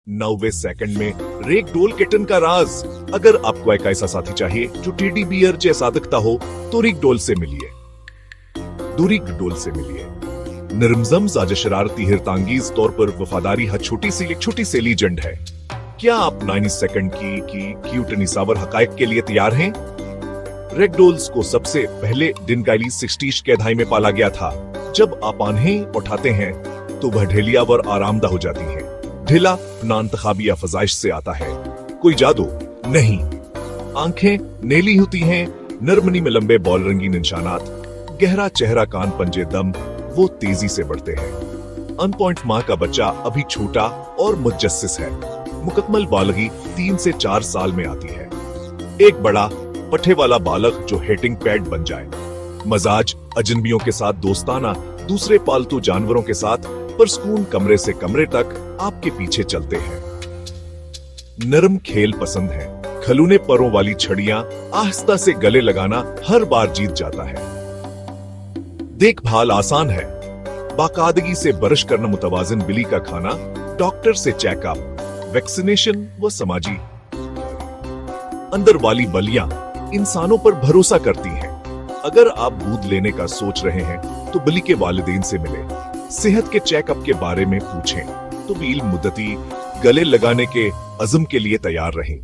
90 second में रेगडोल kitten का राज। अगर आपको एक ऐसा साथी चाहिए जो टेडी बियर जैसा दिखता हो तो रिगडोल से मिलिए। रिगडोल से मिलिए। निर्मजम साज शरारती हिरतांगीज तौर पर वफादारी हर छोटी सी लीजेंड है। क्या आप 90 सेकंड की क्यूट निसावर हकायक के लिए तैयार हैं? रेगडोल्स को सबसे पहले डिनकाइली 60 के दहाई में पाला गया था। जब आप इन्हें उठाते हैं तो वह ढेलियावर आरामदा हो जाती है। ढेला नांतखाबी या फजाइश से आता है, कोई जादू नहीं। आंखें नीली होती हैं, नरमनी में लंबे बॉल रंगीन निशानात, गहरा चेहरा, कान पंजे दम, वो तेजी से बढ़ते हैं। अनपॉइंट माँ का बच्चा अभी छोटा और मुजस्सिस है। मुकम्मल बालगी 3 से 4 साल में आती है। एक बड़ा पट्टे वाला बालक जो हेटिंग पैड बन जाए। मजाज अजनबियों के साथ दोस्ताना, दूसरे पालतू जानवरों के साथ परस्कून, कमरे से कमरे तक आपके पीछे चलते हैं। नरम खेल पसंद है। खलूने परों वाली छड़ियां आहिस्ता से गले लगाना हर बार जीत जाता है। देखभाल आसान है। बाकायदगी से ब्रश करना, मुतवाजिन बिली का खाना, डॉक्टर से चेकअप, वैक्सीनेशन व समाजी। अंदर वाली बलियां इंसानों पर भरोसा करती हैं। अगर आप दूध लेने का सोच रहे हैं तो बली के वालिदैन से मिले। सेहत के चेकअप के बारे में पूछें तो वील मुद्दती गले लगाने के अज़म के लिए तैयार रहें।